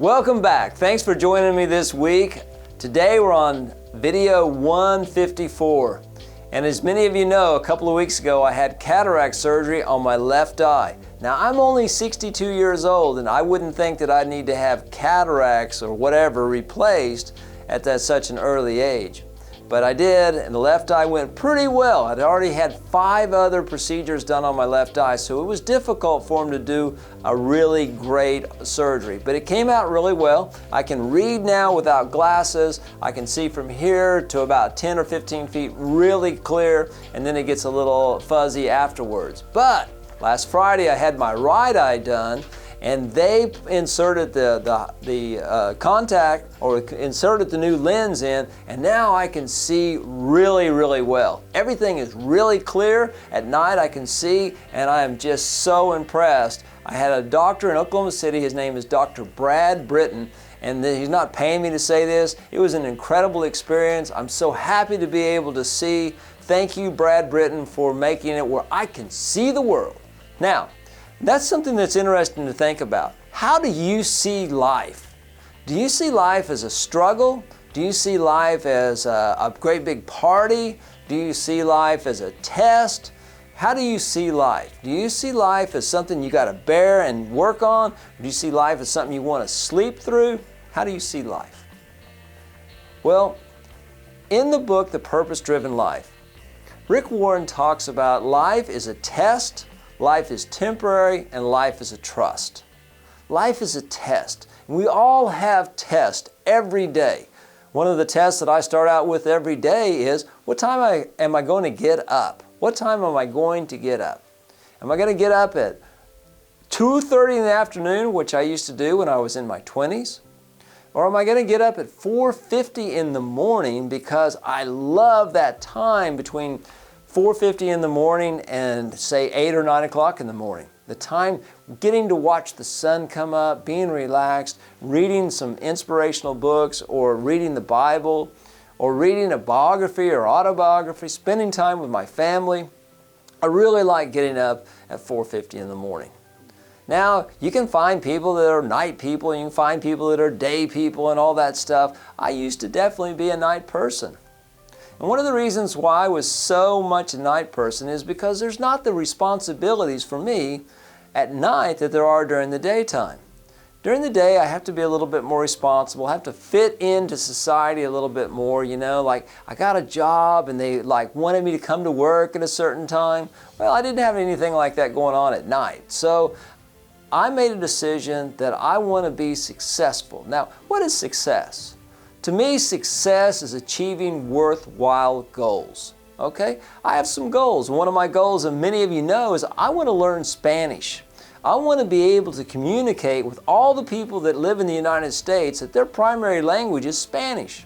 Welcome back. Thanks for joining me this week. Today we're on video 154. And as many of you know, a couple of weeks ago I had cataract surgery on my left eye. Now I'm only 62 years old and I wouldn't think that I'd need to have cataracts or whatever replaced at such an early age. But I did, and the left eye went pretty well. I'd already had 5 other procedures done on my left eye, so it was difficult for him to do a really great surgery. But it came out really well. I can read now without glasses. I can see from here to about 10 or 15 feet really clear, and then it gets a little fuzzy afterwards. But last Friday I had my right eye done, and they inserted the contact, or inserted the new lens in, and now I can see really, really well. Everything is really clear. At night I can see, and I am just so impressed. I had a doctor in Oklahoma City, his name is Dr. Brad Britton, and he's not paying me to say this. It was an incredible experience. I'm so happy to be able to see. Thank you, Brad Britton, for making it where I can see the world. Now, that's something that's interesting to think about. How do you see life? Do you see life as a struggle? Do you see life as a great big party? Do you see life as a test? How do you see life? Do you see life as something you got to bear and work on? Or do you see life as something you want to sleep through? How do you see life? Well, in the book, The Purpose-Driven Life, Rick Warren talks about life is a test, life is temporary, and life is a trust. Life is a test. We all have tests every day. One of the tests that I start out with every day is, what time am I going to get up? What time am I going to get up? Am I going to get up at 2:30 in the afternoon, which I used to do when I was in my 20s? Or am I going to get up at 4:50 in the morning because I love that time between 4:50 in the morning and say 8 or 9 o'clock in the morning? The time getting to watch the sun come up, being relaxed, reading some inspirational books, or reading the Bible, or reading a biography or autobiography, spending time with my family. I really like getting up at 4:50 in the morning. Now, you can find people that are night people, and you can find people that are day people and all that stuff. I used to definitely be a night person. And one of the reasons why I was so much a night person is because there's not the responsibilities for me at night that there are during the daytime. During the day, I have to be a little bit more responsible. I have to fit into society a little bit more, you know, like I got a job and they wanted me to come to work at a certain time. Well, I didn't have anything like that going on at night. So I made a decision that I want to be successful. Now, what is success? To me, success is achieving worthwhile goals. Okay? I have some goals. One of my goals, and many of you know, is I want to learn Spanish. I want to be able to communicate with all the people that live in the United States that their primary language is Spanish.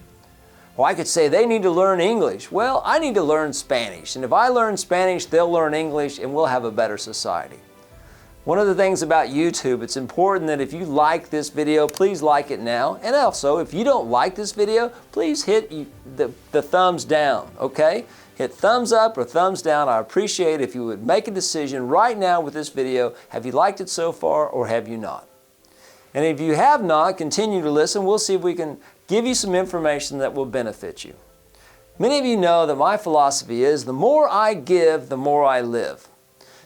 Well, I could say they need to learn English. Well, I need to learn Spanish. And if I learn Spanish, they'll learn English, and we'll have a better society. One of the things about YouTube, it's important that if you like this video, please like it now. And also, if you don't like this video, please hit the thumbs down, okay? Hit thumbs up or thumbs down. I appreciate if you would make a decision right now with this video. Have you liked it so far, or have you not? And if you have not, continue to listen. We'll see if we can give you some information that will benefit you. Many of you know that my philosophy is the more I give, the more I live.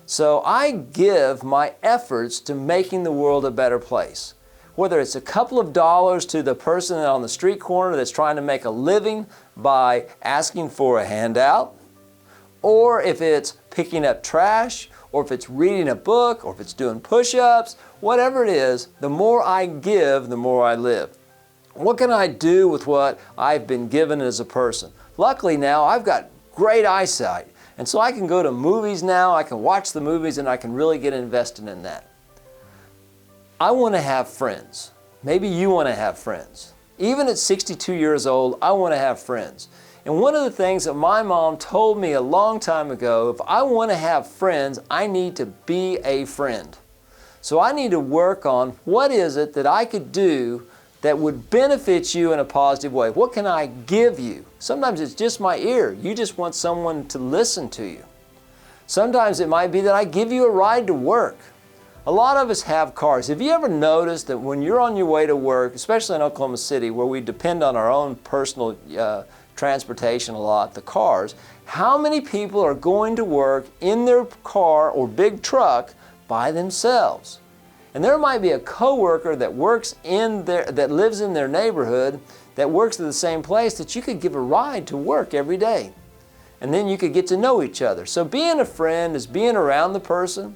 So I give my efforts to making the world a better place. Whether it's a couple of dollars to the person on the street corner that's trying to make a living by asking for a handout, or if it's picking up trash, or if it's reading a book, or if it's doing push-ups, whatever it is, the more I give, the more I live. What can I do with what I've been given as a person? Luckily now I've got great eyesight. And so I can go to movies now, I can watch the movies, and I can really get invested in that. I want to have friends. Maybe you want to have friends. Even at 62 years old, I want to have friends. And one of the things that my mom told me a long time ago, if I want to have friends, I need to be a friend. So I need to work on what is it that I could do that would benefit you in a positive way. What can I give you? Sometimes it's just my ear. You just want someone to listen to you. Sometimes it might be that I give you a ride to work. A lot of us have cars. Have you ever noticed that when you're on your way to work, especially in Oklahoma City where we depend on our own personal transportation a lot, the cars, how many people are going to work in their car or big truck by themselves? And there might be a coworker that works that lives in their neighborhood, that works at the same place, that you could give a ride to work every day. And then you could get to know each other. So being a friend is being around the person,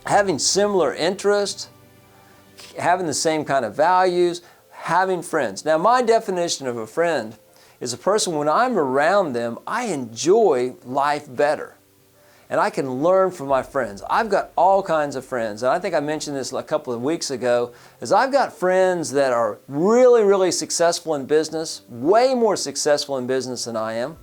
having similar interests, having the same kind of values, having friends. Now, my definition of a friend is a person, when I'm around them, I enjoy life better. And I can learn from my friends. I've got all kinds of friends. And I think I mentioned this a couple of weeks ago, is I've got friends that are really, really successful in business, way more successful in business than I am.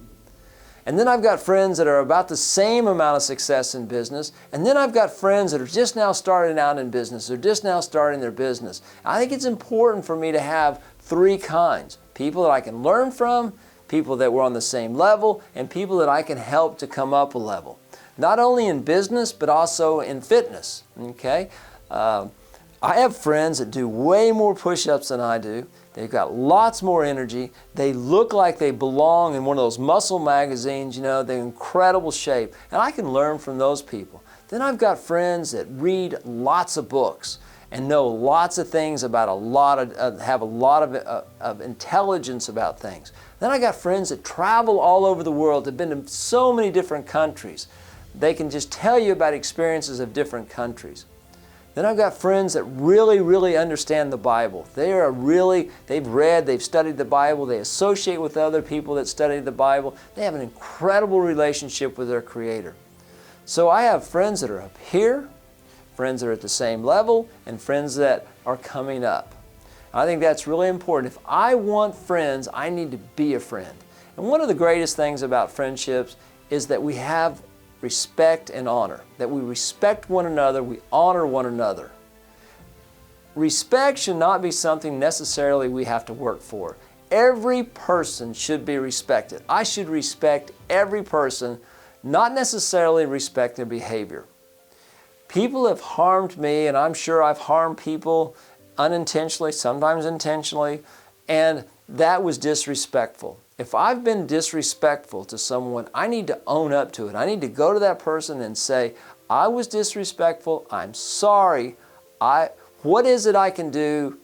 And then I've got friends that are about the same amount of success in business. And then I've got friends that are just now starting out in business. They're just now starting their business. I think it's important for me to have three kinds. People that I can learn from, people that were on the same level, and people that I can help to come up a level. Not only in business, but also in fitness, okay? I have friends that do way more push-ups than I do. They've got lots more energy. They look like they belong in one of those muscle magazines, you know, they're in incredible shape. And I can learn from those people. Then I've got friends that read lots of books and know lots of things about have a lot of intelligence about things. Then I got friends that travel all over the world. They've been to so many different countries. They can just tell you about experiences of different countries. Then I've got friends that really, really understand the Bible. They've read, they've studied the Bible, they associate with other people that study the Bible. They have an incredible relationship with their Creator. So I have friends that are up here, friends that are at the same level, and friends that are coming up. I think that's really important. If I want friends, I need to be a friend. And one of the greatest things about friendships is that we have respect and honor, that we respect one another, we honor one another. Respect should not be something necessarily we have to work for. Every person should be respected. I should respect every person, not necessarily respect their behavior. People have harmed me, and I'm sure I've harmed people unintentionally, sometimes intentionally, and that was disrespectful. If I've been disrespectful to someone, I need to own up to it. I need to go to that person and say, I was disrespectful, I'm sorry, what is it I can do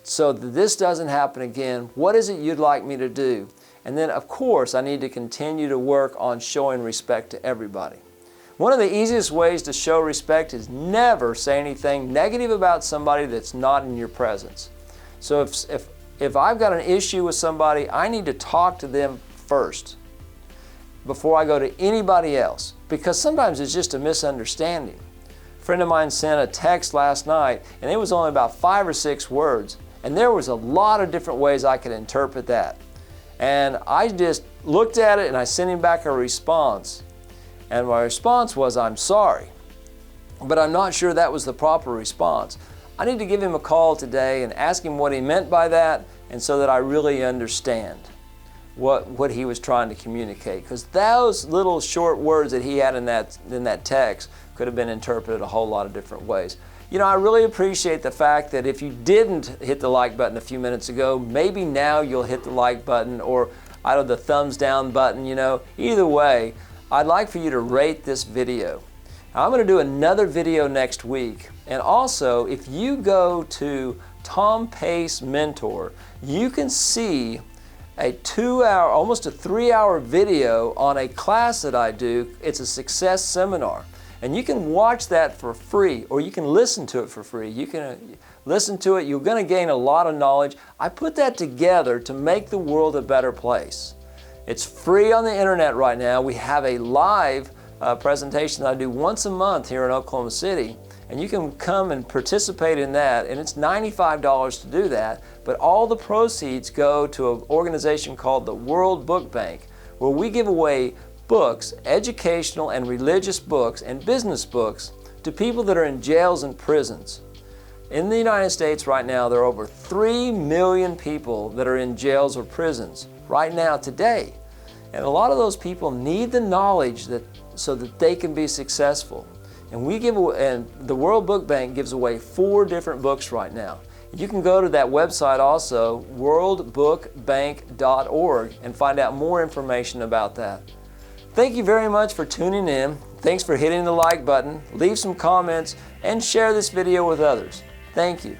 so that this doesn't happen again? What is it you'd like me to do? And then, of course, I need to continue to work on showing respect to everybody. One of the easiest ways to show respect is never say anything negative about somebody that's not in your presence. So if I've got an issue with somebody, I need to talk to them first before I go to anybody else, because sometimes it's just a misunderstanding. A friend of mine sent a text last night, and it was only about 5 or 6 words, and there was a lot of different ways I could interpret that. And I just looked at it and I sent him back a response. And my response was, I'm sorry. But I'm not sure that was the proper response. I need to give him a call today and ask him what he meant by that, and so that I really understand what he was trying to communicate. Because those little short words that he had in that text could have been interpreted a whole lot of different ways. You know, I really appreciate the fact that if you didn't hit the like button a few minutes ago, maybe now you'll hit the like button, or out of the thumbs down button, you know. Either way, I'd like for you to rate this video. I'm going to do another video next week. And also, if you go to Tom Pace Mentor, you can see a 2-hour, almost a 3-hour video on a class that I do. It's a success seminar. And you can watch that for free, or you can listen to it for free. You can listen to it. You're going to gain a lot of knowledge. I put that together to make the world a better place. It's free on the internet right now. We have a live presentation that I do once a month here in Oklahoma City, and you can come and participate in that, and it's $95 to do that, but all the proceeds go to an organization called the World Book Bank, where we give away books, educational and religious books and business books, to people that are in jails and prisons. In the United States right now, there are over 3 million people that are in jails or prisons right now today. And a lot of those people need the knowledge so that they can be successful. And the World Book Bank gives away 4 different books right now. You can go to that website also, worldbookbank.org, and find out more information about that. Thank you very much for tuning in. Thanks for hitting the like button. Leave some comments and share this video with others. Thank you.